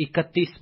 31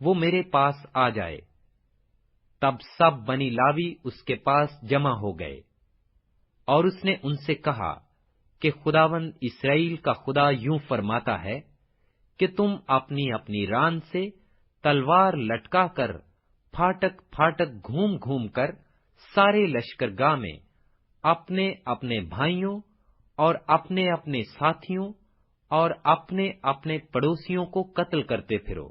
وہ میرے پاس آ جائے۔ تب سب بنی لاوی اس کے پاس جمع ہو گئے، اور اس نے ان سے کہا کہ خداوند اسرائیل کا خدا یوں فرماتا ہے کہ تم اپنی اپنی ران سے تلوار لٹکا کر پھاٹک پھاٹک گھوم گھوم کر سارے لشکرگاہ میں اپنے اپنے بھائیوں اور اپنے اپنے ساتھیوں اور اپنے اپنے پڑوسیوں کو قتل کرتے پھرو۔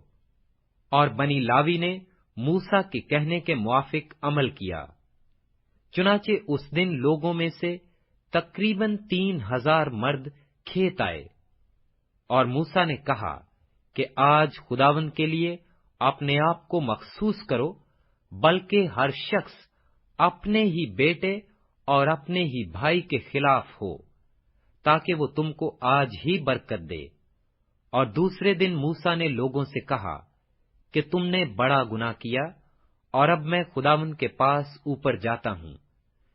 اور بنی لاوی نے موسیٰ کے کہنے کے موافق عمل کیا۔ چنانچہ اس دن لوگوں میں سے تقریباً 3000 مرد کھیت آئے، اور موسیٰ نے کہا کہ آج خداوند کے لیے اپنے آپ کو مخصوص کرو، بلکہ ہر شخص اپنے ہی بیٹے اور اپنے ہی بھائی کے خلاف ہو، تاکہ وہ تم کو آج ہی برکت دے۔ اور دوسرے دن موسیٰ نے لوگوں سے کہا کہ تم نے بڑا گناہ کیا، اور اب میں خداوند کے پاس اوپر جاتا ہوں،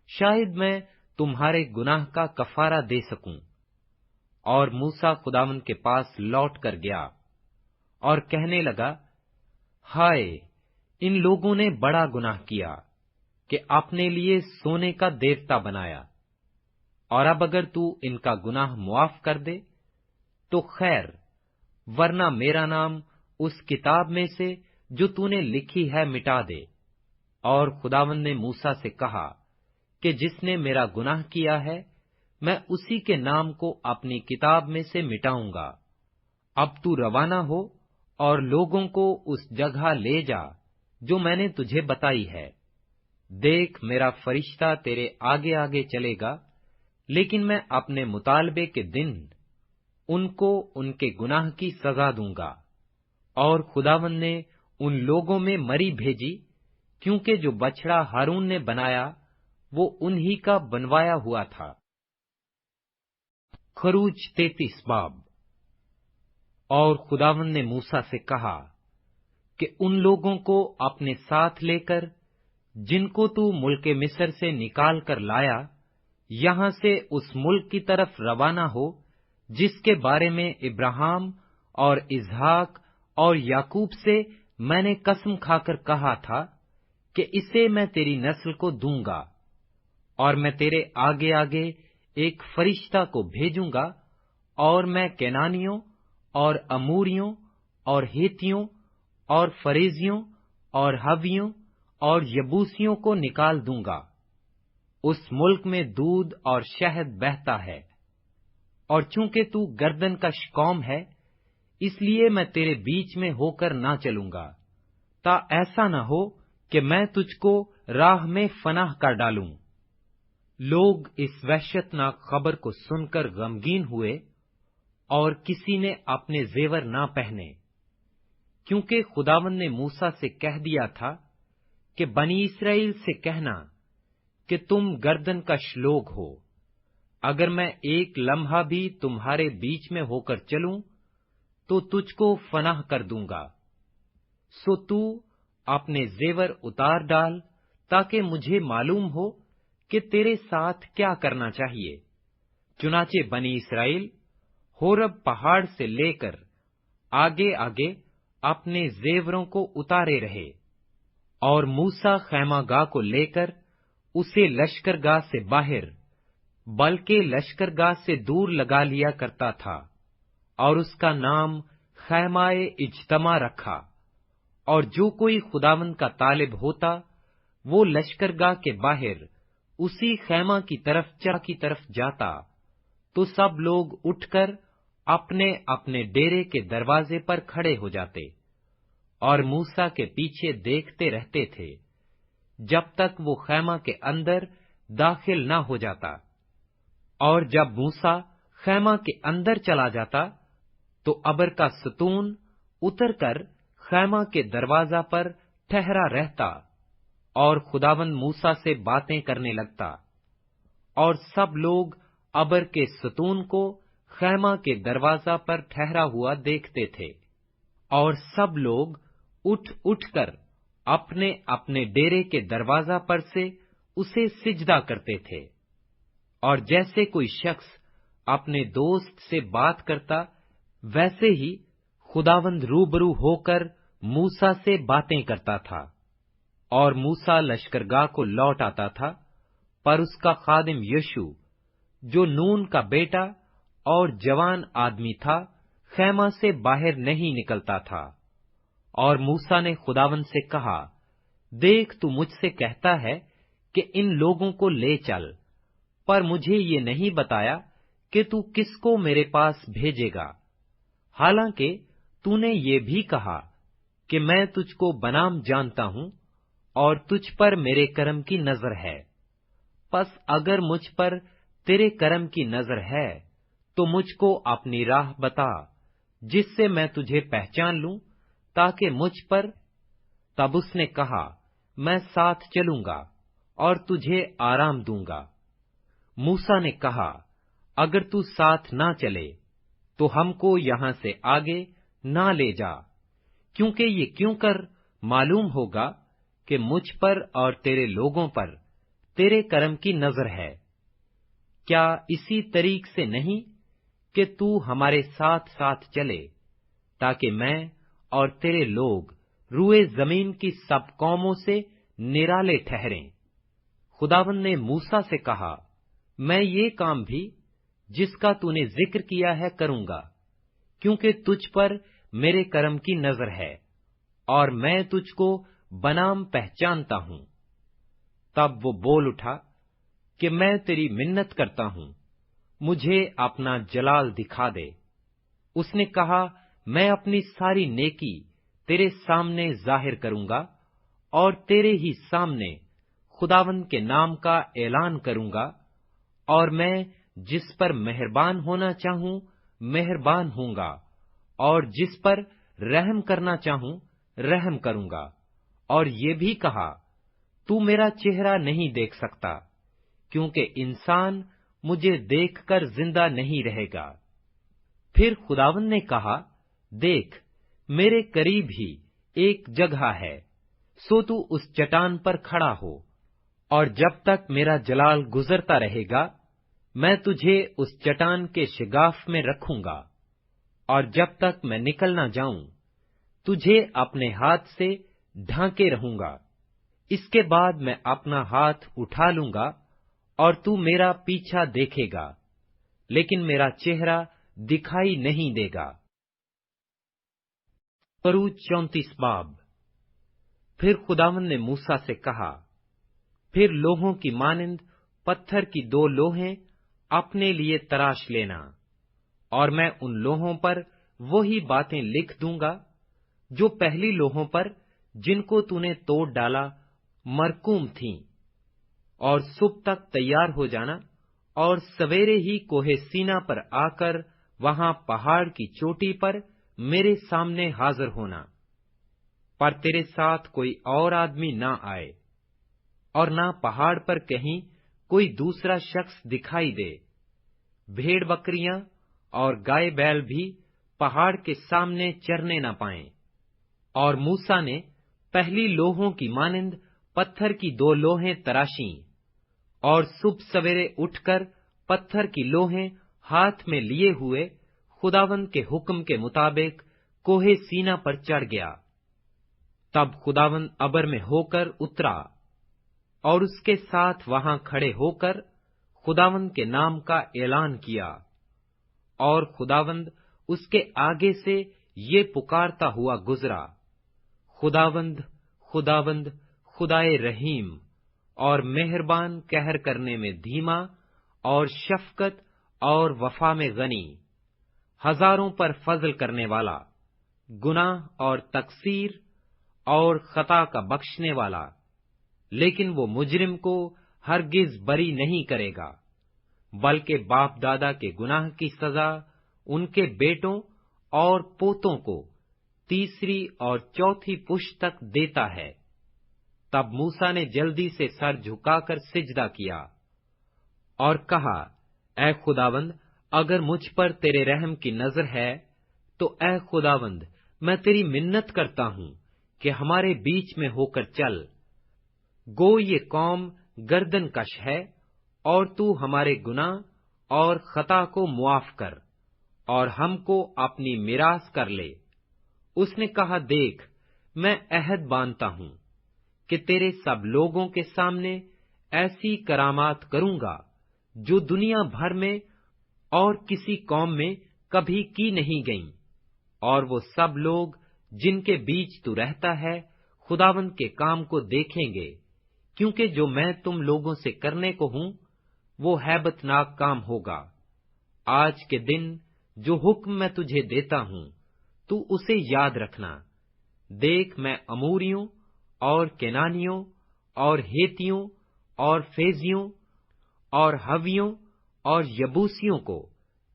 شاید میں تمہارے گناہ کا کفارہ دے سکوں۔ اور موسیٰ خداوند کے پاس لوٹ کر گیا اور کہنے لگا، ہائے، ان لوگوں نے بڑا گناہ کیا کہ اپنے لیے سونے کا دیوتا بنایا، اور اب اگر تو ان کا گناہ معاف کر دے تو خیر، ورنہ میرا نام اس کتاب میں سے جو تو نے لکھی ہے مٹا دے۔ اور خداوند نے موسیٰ سے کہا کہ جس نے میرا گناہ کیا ہے میں اسی کے نام کو اپنی کتاب میں سے مٹاؤں گا۔ اب تو روانہ ہو اور لوگوں کو اس جگہ لے جا جو میں نے تجھے بتائی ہے۔ دیکھ، میرا فرشتہ تیرے آگے آگے چلے گا، لیکن میں اپنے مطالبے کے دن ان کو ان کے گناہ کی سزا دوں گا۔ اور خداوند نے ان لوگوں میں مری بھیجی، کیونکہ جو بچڑا ہارون نے بنایا وہ انہی کا بنوایا ہوا تھا۔ خروج 33 باب۔ اور خداوند نے موسیٰ سے کہا کہ ان لوگوں کو اپنے ساتھ لے کر جن کو تو ملک مصر سے نکال کر لایا، یہاں سے اس ملک کی طرف روانہ ہو جس کے بارے میں ابراہیم اور اسحاق اور یعقوب سے میں نے قسم کھا کر کہا تھا کہ اسے میں تیری نسل کو دوں گا۔ اور میں تیرے آگے آگے ایک فرشتہ کو بھیجوں گا، اور میں کینانیوں اور اموریوں اور ہیتیوں اور فریزیوں اور حویوں اور یبوسیوں کو نکال دوں گا۔ اس ملک میں دودھ اور شہد بہتا ہے، اور چونکہ تو گردن کش قوم ہے، اس لیے میں تیرے بیچ میں ہو کر نہ چلوں گا، تا ایسا نہ ہو کہ میں تجھ کو راہ میں فنا کر ڈالوں۔ لوگ اس وحشتناک خبر کو سن کر غمگین ہوئے، اور کسی نے اپنے زیور نہ پہنے، کیونکہ خداوند نے موسیٰ سے کہہ دیا تھا کہ بنی اسرائیل سے کہنا کہ تم گردن کش لوگ ہو، اگر میں ایک لمحہ بھی تمہارے بیچ میں ہو کر چلوں تو تجھ کو فنا کر دوں گا۔ سو تو اپنے زیور اتار ڈال، تاکہ مجھے معلوم ہو کہ تیرے ساتھ کیا کرنا چاہیے۔ چنانچہ بنی اسرائیل ہورب پہاڑ سے لے کر آگے آگے اپنے زیوروں کو اتارے رہے، اور موسیٰ خیمہ گاہ کو لے کر اسے لشکرگاہ سے باہر بلکہ لشکرگاہ سے دور لگا لیا کرتا تھا، اور اس کا نام خیمہ اجتماع رکھا۔ اور جو کوئی خداوند کا طالب ہوتا وہ لشکرگاہ کے باہر اسی خیمہ کی طرف جاتا، تو سب لوگ اٹھ کر اپنے اپنے ڈیرے کے دروازے پر کھڑے ہو جاتے، اور موسیٰ کے پیچھے دیکھتے رہتے تھے جب تک وہ خیمہ کے اندر داخل نہ ہو جاتا۔ اور جب موسیٰ خیمہ کے اندر چلا جاتا تو ابر کا ستون اتر کر خیمہ کے دروازہ پر ٹھہرا رہتا، اور خداوند موسیٰ سے باتیں کرنے لگتا، اور سب لوگ ابر کے ستون کو خیمہ کے دروازہ پر ٹھہرا ہوا دیکھتے تھے، اور سب لوگ اٹھ اٹھ کر اپنے اپنے ڈیرے کے دروازہ پر سے اسے سجدہ کرتے تھے۔ اور جیسے کوئی شخص اپنے دوست سے بات کرتا، ویسے ہی خداوند روبرو ہو کر موسیٰ سے باتیں کرتا تھا، اور موسیٰ لشکرگاہ کو لوٹ آتا تھا، پر اس کا خادم یشوع جو نون کا بیٹا اور جوان آدمی تھا، خیمہ سے باہر نہیں نکلتا تھا۔ اور موسیٰ نے خداوند سے کہا، دیکھ تو مجھ سے کہتا ہے کہ ان لوگوں کو لے چل، پر مجھے یہ نہیں بتایا کہ تو کس کو میرے پاس بھیجے گا، حالانکہ تو نے یہ بھی کہا کہ میں تجھ کو بنام جانتا ہوں اور تجھ پر میرے کرم کی نظر ہے۔ پس اگر مجھ پر تیرے کرم کی نظر ہے تو مجھ کو اپنی راہ بتا، جس سے میں تجھے پہچان لوں، تاکہ مجھ پر۔ تب اس نے کہا، میں ساتھ چلوں گا اور تجھے آرام دوں گا۔ موسیٰ نے کہا، اگر تو ساتھ نہ چلے تو ہم کو یہاں سے آگے نہ لے جا، کیونکہ یہ کیوں کر معلوم ہوگا کہ مجھ پر اور تیرے لوگوں پر تیرے کرم کی نظر ہے۔ کیا اسی طریق سے نہیں کہ تو ہمارے ساتھ ساتھ چلے، تاکہ میں اور تیرے لوگ روئے زمین کی سب قوموں سے نرالے ٹھہریں۔ خداوند نے موسیٰ سے کہا، میں یہ کام بھی جس کا تو نے ذکر کیا ہے کروں گا، کیونکہ تجھ پر میرے کرم کی نظر ہے اور میں تجھ کو بنام پہچانتا ہوں۔ تب وہ بول اٹھا کہ میں تیری منت کرتا ہوں، مجھے اپنا جلال دکھا دے۔ اس نے کہا، میں اپنی ساری نیکی تیرے سامنے ظاہر کروں گا اور تیرے ہی سامنے خداوند کے نام کا اعلان کروں گا، اور میں جس پر مہربان ہونا چاہوں مہربان ہوں گا، اور جس پر رحم کرنا چاہوں رحم کروں گا۔ اور یہ بھی کہا، تو میرا چہرہ نہیں دیکھ سکتا، کیونکہ انسان مجھے دیکھ کر زندہ نہیں رہے گا۔ پھر خداوند نے کہا، دیکھ، میرے قریب ہی ایک جگہ ہے، سو تو اس چٹان پر کھڑا ہو، اور جب تک میرا جلال گزرتا رہے گا میں تجھے اس چٹان کے شگاف میں رکھوں گا، اور جب تک میں نکل نہ جاؤں تجھے اپنے ہاتھ سے ڈھانکے رہوں گا۔ اس کے بعد میں اپنا ہاتھ اٹھا لوں گا اور تو میرا پیچھا دیکھے گا، لیکن میرا چہرہ دکھائی نہیں دے گا۔ خروج 34 باب۔ پھر خداوند نے موسیٰ سے کہا، پھر لوہوں کی مانند پتھر کی 2 لوہیں اپنے لیے تراش لینا، اور میں ان لوہوں پر وہی باتیں لکھ دوں گا جو پہلی لوہوں پر جن کو تو نے توڑ ڈالا مرقوم تھیں، اور صبح تک تیار ہو جانا، اور سویرے ہی کوہ سینا پر آ کر وہاں پہاڑ کی چوٹی پر میرے سامنے حاضر ہونا۔ پر تیرے ساتھ کوئی اور آدمی نہ آئے، اور نہ پہاڑ پر کہیں کوئی دوسرا شخص دکھائی دے۔ بھیڑ بکریاں اور گائے بیل بھی پہاڑ کے سامنے چرنے نہ پائیں۔ اور موسیٰ نے پہلی لوہوں کی مانند پتھر کی 2 لوہیں تراشیں، اور صبح سویرے اٹھ کر پتھر کی لوہیں ہاتھ میں لیے ہوئے خداوند کے حکم کے مطابق کوہ سینا پر چڑھ گیا۔ تب خداوند ابر میں ہو کر اترا، اور اس کے ساتھ وہاں کھڑے ہو کر خداوند کے نام کا اعلان کیا، اور خداوند اس کے آگے سے یہ پکارتا ہوا گزرا، خداوند خداوند خدائے رحیم اور مہربان، قہر کرنے میں دھیما اور شفقت اور وفا میں غنی، ہزاروں پر فضل کرنے والا، گناہ اور تقصیر اور خطا کا بخشنے والا، لیکن وہ مجرم کو ہرگز بری نہیں کرے گا، بلکہ باپ دادا کے گناہ کی سزا ان کے بیٹوں اور پوتوں کو 3 اور 4 پشت تک دیتا ہے۔ تب موسیٰ نے جلدی سے سر جھکا کر سجدہ کیا اور کہا، اے خداوند، اگر مجھ پر تیرے رحم کی نظر ہے تو اے خداوند، میں تیری منت کرتا ہوں کہ ہمارے بیچ میں ہو کر چل۔ گو یہ قوم گردن کش ہے، اور تو ہمارے گناہ اور خطا کو معاف کر اور ہم کو اپنی میراث کر لے۔ اس نے کہا، دیکھ، میں عہد باندھتا ہوں کہ تیرے سب لوگوں کے سامنے ایسی کرامات کروں گا جو دنیا بھر میں اور کسی قوم میں کبھی کی نہیں گئیں، اور وہ سب لوگ جن کے بیچ تو رہتا ہے خداوند کے کام کو دیکھیں گے، کیونکہ جو میں تم لوگوں سے کرنے کو ہوں وہ ہیبت ناک کام ہوگا۔ آج کے دن جو حکم میں تجھے دیتا ہوں تو اسے یاد رکھنا۔ دیکھ، میں اموریوں اور کنانیوں اور ہیتیوں اور فیزیوں اور ہویوں اور یبوسیوں کو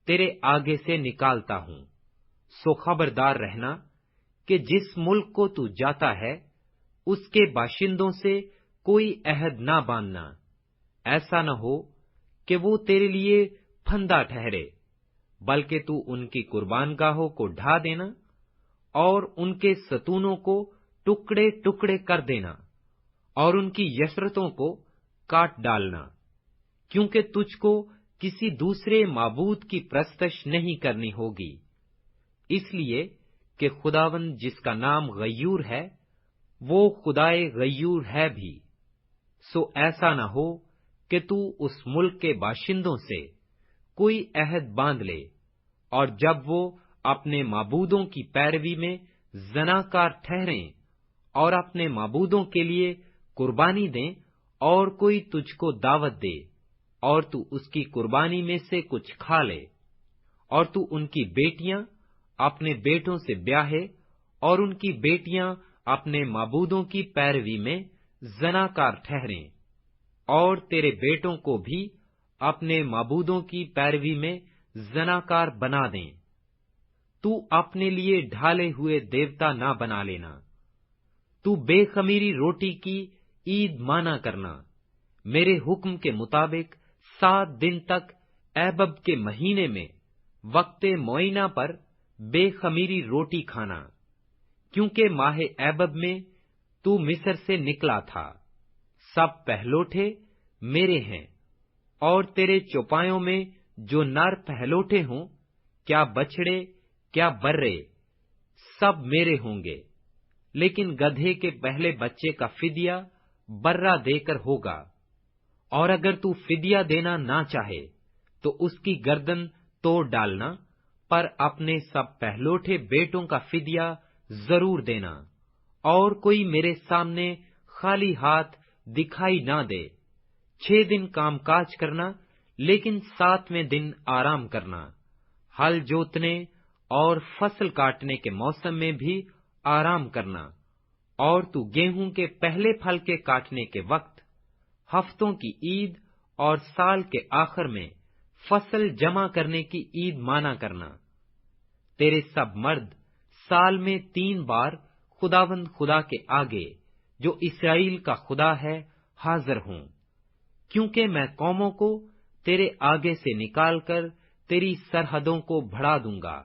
تیرے آگے سے نکالتا ہوں۔ سو خبردار رہنا کہ جس ملک کو تو جاتا ہے اس کے باشندوں سے کوئی عہد نہ باندھنا، ایسا نہ ہو کہ وہ تیرے لیے پھندا ٹھہرے، بلکہ تو ان کی قربان گاہوں کو ڈھا دینا اور ان کے ستونوں کو ٹکڑے ٹکڑے کر دینا اور ان کی یسرتوں کو کاٹ ڈالنا، کیونکہ تجھ کو کسی دوسرے معبود کی پرستش نہیں کرنی ہوگی، اس لیے کہ خداوند جس کا نام غیور ہے وہ خدائے غیور ہے بھی۔ سو ایسا نہ ہو کہ تو اس ملک کے باشندوں سے کوئی عہد باندھ لے، اور جب وہ اپنے معبودوں کی پیروی میں زناکار ٹھہریں اور اپنے معبودوں کے لیے قربانی دیں اور کوئی تجھ کو دعوت دے اور تو اس کی قربانی میں سے کچھ کھا لے، اور تو ان کی بیٹیاں اپنے بیٹوں سے بیاہے اور ان کی بیٹیاں اپنے معبودوں کی پیروی میں زناکار ٹھہریں، اور تیرے بیٹوں کو بھی اپنے معبودوں کی پیروی میں زناکار بنا دیں، تو اپنے لیے ڈھالے ہوئے دیوتا نہ بنا لینا۔ تو بے خمیری روٹی کی عید مانا کرنا، میرے حکم کے مطابق 7 دن تک ایبب کے مہینے میں وقت معینہ پر بے خمیری روٹی کھانا، کیونکہ ماہ ایبب میں تو مصر سے نکلا تھا۔ سب پہلوٹے میرے ہیں، اور تیرے چوپایوں میں جو نر پہلوٹے ہوں، کیا بچڑے کیا برے، سب میرے ہوں گے، لیکن گدھے کے پہلے بچے کا فدیہ برہ دے کر ہوگا، اور اگر تو فدیہ دینا نہ چاہے تو اس کی گردن توڑ ڈالنا، پر اپنے سب پہلوٹے بیٹوں کا فدیہ ضرور دینا، اور کوئی میرے سامنے خالی ہاتھ دکھائی نہ دے۔ 6 دن کام کاج کرنا، لیکن 7ویں دن آرام کرنا، ہل جوتنے اور فصل کاٹنے کے موسم میں بھی آرام کرنا، اور تو گیہوں کے پہلے پھل کے کاٹنے کے وقت، ہفتوں کی عید اور سال کے آخر میں فصل جمع کرنے کی عید مانا کرنا۔ تیرے سب مرد سال میں 3 بار خداوند خدا کے آگے جو اسرائیل کا خدا ہے حاضر ہوں، کیونکہ میں قوموں کو تیرے آگے سے نکال کر تیری سرحدوں کو بڑھا دوں گا۔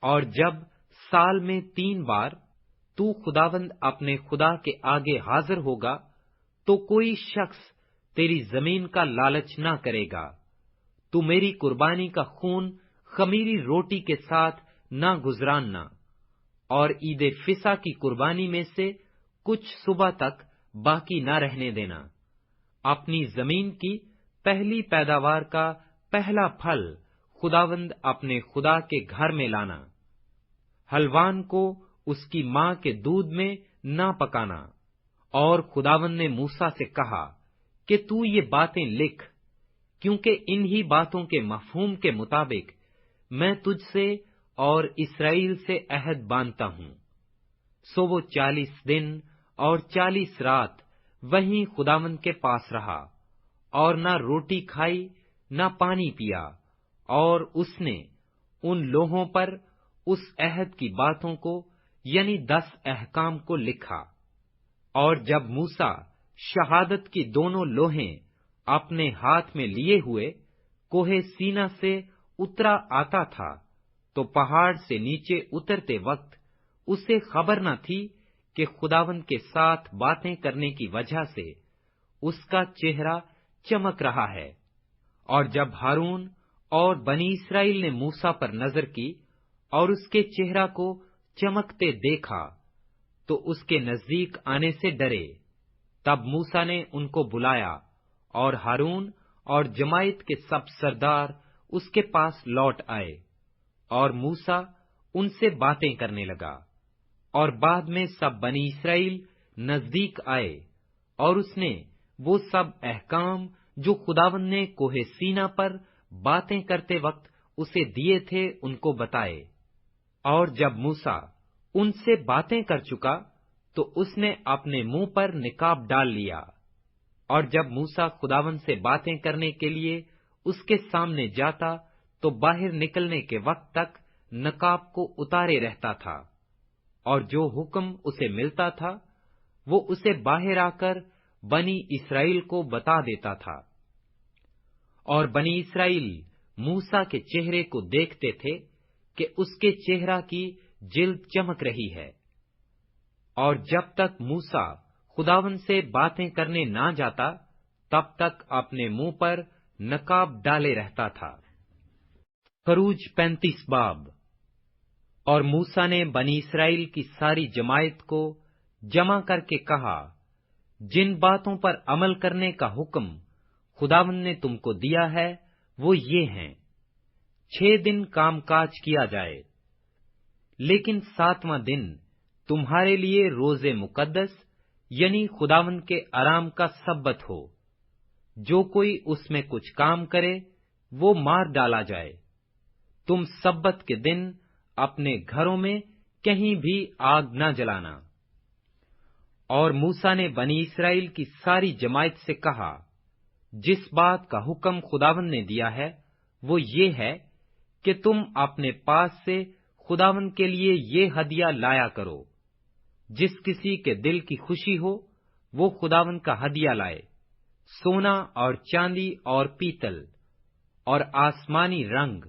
اور جب سال میں 3 بار تو خداوند اپنے خدا کے آگے حاضر ہوگا تو کوئی شخص تیری زمین کا لالچ نہ کرے گا۔ تو میری قربانی کا خون خمیری روٹی کے ساتھ نہ گزراننا، اور عید فصح کی قربانی میں سے کچھ صبح تک باقی نہ رہنے دینا۔ اپنی زمین کی پہلی پیداوار کا پہلا پھل خداوند اپنے خدا کے گھر میں لانا۔ حلوان کو اس کی ماں کے دودھ میں نہ پکانا۔ اور خداوند نے موسیٰ سے کہا کہ تو یہ باتیں لکھ، کیونکہ انہی باتوں کے مفہوم کے مطابق میں تجھ سے اور اسرائیل سے عہد باندھتا ہوں۔ سو وہ 40 دن اور 40 رات وہیں خداوند کے پاس رہا، اور نہ روٹی کھائی نہ پانی پیا، اور اس نے ان لوحوں پر اس عہد کی باتوں کو یعنی 10 احکام کو لکھا۔ اور جب موسیٰ شہادت کی دونوں لوحیں اپنے ہاتھ میں لیے ہوئے کوہ سینا سے اترا آتا تھا، تو پہاڑ سے نیچے اترتے وقت اسے خبر نہ تھی کہ خداوند کے ساتھ باتیں کرنے کی وجہ سے اس کا چہرہ چمک رہا ہے۔ اور جب ہارون اور بنی اسرائیل نے موسیٰ پر نظر کی اور اس کے چہرہ کو چمکتے دیکھا تو اس کے نزدیک آنے سے ڈرے۔ تب موسیٰ نے ان کو بلایا، اور ہارون اور جماعت کے سب سردار اس کے پاس لوٹ آئے، اور موسیٰ ان سے باتیں کرنے لگا۔ اور بعد میں سب بنی اسرائیل نزدیک آئے، اور اس نے وہ سب احکام جو خداوند نے کوہ سینا پر باتیں کرتے وقت اسے دیے تھے ان کو بتائے۔ اور جب موسیٰ ان سے باتیں کر چکا تو اس نے اپنے منہ پر نقاب ڈال لیا، اور جب موسیٰ خداوند سے باتیں کرنے کے لیے اس کے سامنے جاتا تو باہر نکلنے کے وقت تک نقاب کو اتارے رہتا تھا، اور جو حکم اسے ملتا تھا وہ اسے باہر آ کر بنی اسرائیل کو بتا دیتا تھا۔ اور بنی اسرائیل موسیٰ کے چہرے کو دیکھتے تھے کہ اس کے چہرہ کی جلد چمک رہی ہے، اور جب تک موسیٰ خداوند سے باتیں کرنے نہ جاتا تب تک اپنے منہ پر نقاب ڈالے رہتا تھا۔ خروج 35 باب۔ اور موسیٰ نے بنی اسرائیل کی ساری جماعت کو جمع کر کے کہا، جن باتوں پر عمل کرنے کا حکم خداوند نے تم کو دیا ہے وہ یہ ہیں، 6 دن کام کاج کیا جائے، لیکن 7واں دن تمہارے لیے روز مقدس یعنی خداوند کے آرام کا سبت ہو۔ جو کوئی اس میں کچھ کام کرے وہ مار ڈالا جائے۔ تم سبت کے دن اپنے گھروں میں کہیں بھی آگ نہ جلانا۔ اور موسیٰ نے بنی اسرائیل کی ساری جماعت سے کہا، جس بات کا حکم خداوند نے دیا ہے وہ یہ ہے کہ تم اپنے پاس سے خداوند کے لیے یہ ہدیہ لایا کرو۔ جس کسی کے دل کی خوشی ہو وہ خداوند کا ہدیہ لائے، سونا اور چاندی اور پیتل اور آسمانی رنگ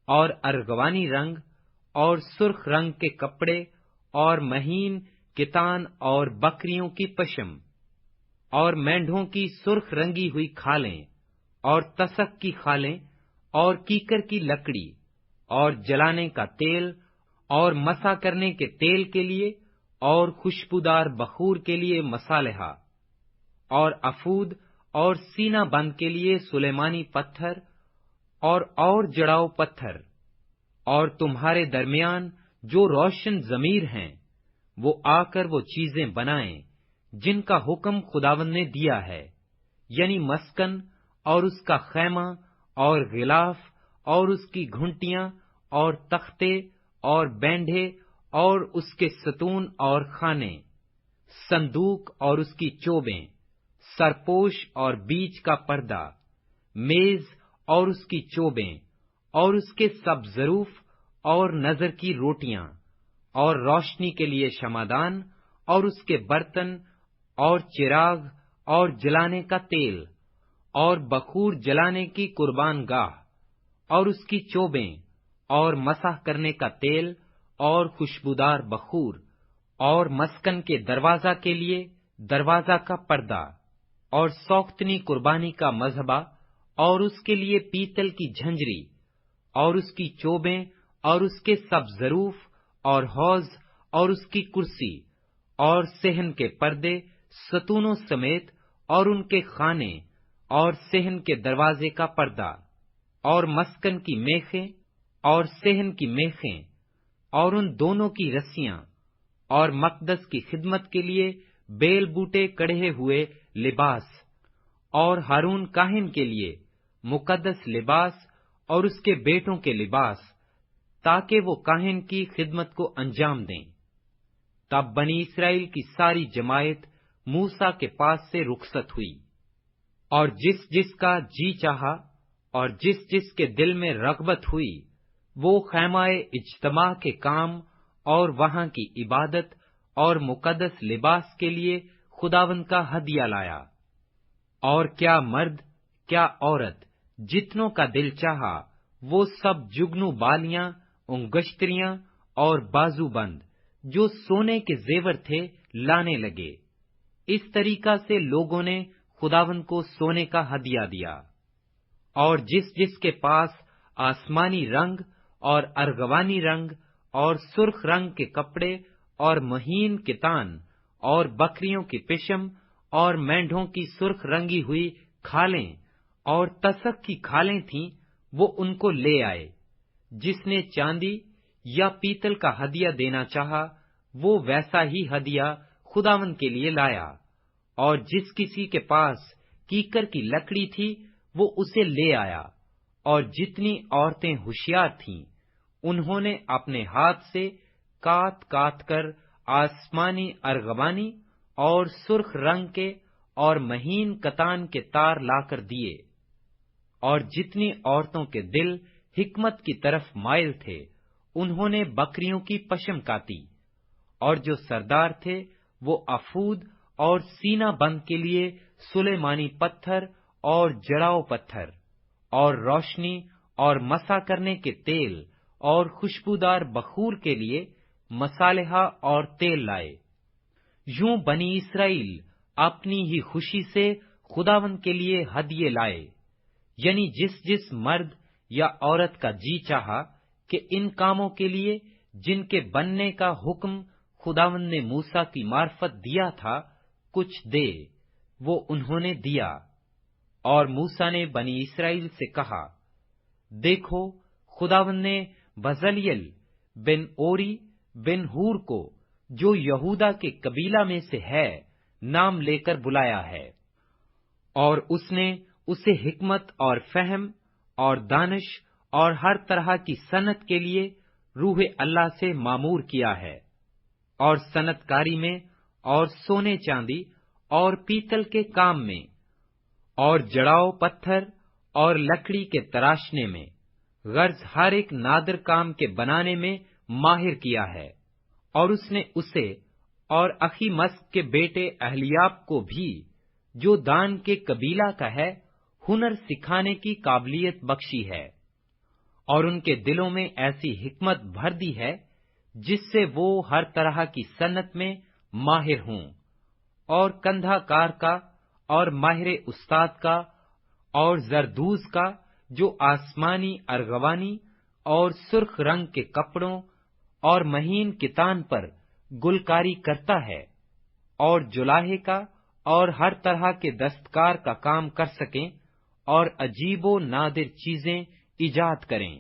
اور ارغوانی رنگ اور سرخ رنگ کے کپڑے اور مہین کتان اور بکریوں کی پشم اور مینڈھوں کی سرخ رنگی ہوئی کھالیں اور تسک کی کھالیں اور کیکر کی لکڑی اور جلانے کا تیل اور مسح کرنے کے تیل کے لیے اور خوشبودار بخور کے لیے مصالحہ اور افود اور سینہ بند کے لیے سلیمانی پتھر اور جڑاؤ پتھر، اور تمہارے درمیان جو روشن ضمیر ہیں وہ آ کر وہ چیزیں بنائیں جن کا حکم خداوند نے دیا ہے، یعنی مسکن اور اس کا خیمہ اور غلاف اور اس کی گھنٹیاں اور تختے اور بینڈے اور اس کے ستون اور خانے، صندوق اور اس کی چوبیں، سرپوش اور بیچ کا پردہ، میز اور اس کی چوبیں اور اس کے سب ظروف اور نظر کی روٹیاں اور روشنی کے لیے شمعدان اور اس کے برتن اور چراغ اور جلانے کا تیل اور بخور جلانے کی قربان گاہ اور اس کی چوبیں اور مسح کرنے کا تیل اور خوشبودار بخور اور مسکن کے دروازہ کے لیے دروازہ کا پردہ اور سوختنی قربانی کا مذبح اور اس کے لیے پیتل کی جھنجری اور اس کی چوبیں اور اس کے سب ظروف اور حوض اور اس کی کرسی اور صحن کے پردے ستونوں سمیت اور ان کے خانے اور صحن کے دروازے کا پردہ اور مسکن کی میخیں اور صحن کی میخیں اور ان دونوں کی رسیاں اور مقدس کی خدمت کے لیے بیل بوٹے کڑھے ہوئے لباس اور ہارون کاہن کے لیے مقدس لباس اور اس کے بیٹوں کے لباس، تاکہ وہ کاہن کی خدمت کو انجام دیں۔ تب بنی اسرائیل کی ساری جماعت موسیٰ کے پاس سے رخصت ہوئی، اور جس جس کا جی چاہا اور جس جس کے دل میں رغبت ہوئی وہ خیمہ اجتماع کے کام اور وہاں کی عبادت اور مقدس لباس کے لیے خداوند کا ہدیہ لایا۔ اور کیا مرد کیا عورت جتنوں کا دل چاہا وہ سب جگنو بالیاں، انگشتریاں اور بازو بند جو سونے کے زیور تھے لانے لگے۔ اس طریقہ سے لوگوں نے خداوند کو سونے کا ہدیہ دیا۔ اور جس جس کے پاس آسمانی رنگ اور ارغوانی رنگ اور سرخ رنگ کے کپڑے اور مہین کتان اور بکریوں کی پشم اور مینڈھوں کی سرخ رنگی ہوئی کھالیں اور تسک کی کھالیں تھیں، وہ ان کو لے آئے۔ جس نے چاندی یا پیتل کا ہدیہ دینا چاہا وہ ویسا ہی ہدیہ خداوند کے لیے لایا، اور جس کسی کے پاس کیکر کی لکڑی تھی وہ اسے لے آیا، اور جتنی عورتیں ہوشیار تھیں انہوں نے اپنے ہاتھ سے کاٹ کاٹ کر آسمانی ارغوانی اور سرخ رنگ کے اور مہین کتان کے تار لا کر دیے۔ اور جتنی عورتوں کے دل حکمت کی طرف مائل تھے انہوں نے بکریوں کی پشم کاٹی، اور جو سردار تھے وہ افود اور سینہ بند کے لیے سلیمانی پتھر اور جڑاؤ پتھر اور روشنی اور مسا کرنے کے تیل اور خوشبودار بخور کے لیے مصالحہ اور تیل لائے۔ یوں بنی اسرائیل اپنی ہی خوشی سے خداوند کے لیے ہدیے لائے، یعنی جس جس مرد یا عورت کا جی چاہا کہ ان کاموں کے لیے جن کے بننے کا حکم خداوند نے موسیٰ کی معرفت دیا تھا کچھ دے، وہ انہوں نے دیا۔ اور موسیٰ نے بنی اسرائیل سے کہا، دیکھو خداوند نے بزلیل بن اوری بن ہور کو جو یہودا کے قبیلہ میں سے ہے نام لے کر بلایا ہے، اور اس نے اسے حکمت اور فہم اور دانش اور ہر طرح کی صنعت کے لیے روح اللہ سے مامور کیا ہے، اور صنعت کاری میں اور سونے چاندی اور پیتل کے کام میں اور جڑاؤ پتھر اور لکڑی کے تراشنے میں، غرض ہر ایک نادر کام کے بنانے میں ماہر کیا ہے۔ اور اس نے اسے اور اخی مسک کے بیٹے اہلیاب کو بھی جو دان کے قبیلہ کا ہے ہنر سکھانے کی قابلیت بخشی ہے، اور ان کے دلوں میں ایسی حکمت بھر دی ہے جس سے وہ ہر طرح کی صنعت میں ماہر ہوں، اور کندھا کار کا اور ماہر استاد کا اور زردوز کا جو آسمانی ارغوانی اور سرخ رنگ کے کپڑوں اور مہین کتان پر گلکاری کرتا ہے، اور جولاہے کا اور ہر طرح کے دستکار کا کام کر سکیں اور عجیب و نادر چیزیں ایجاد کریں۔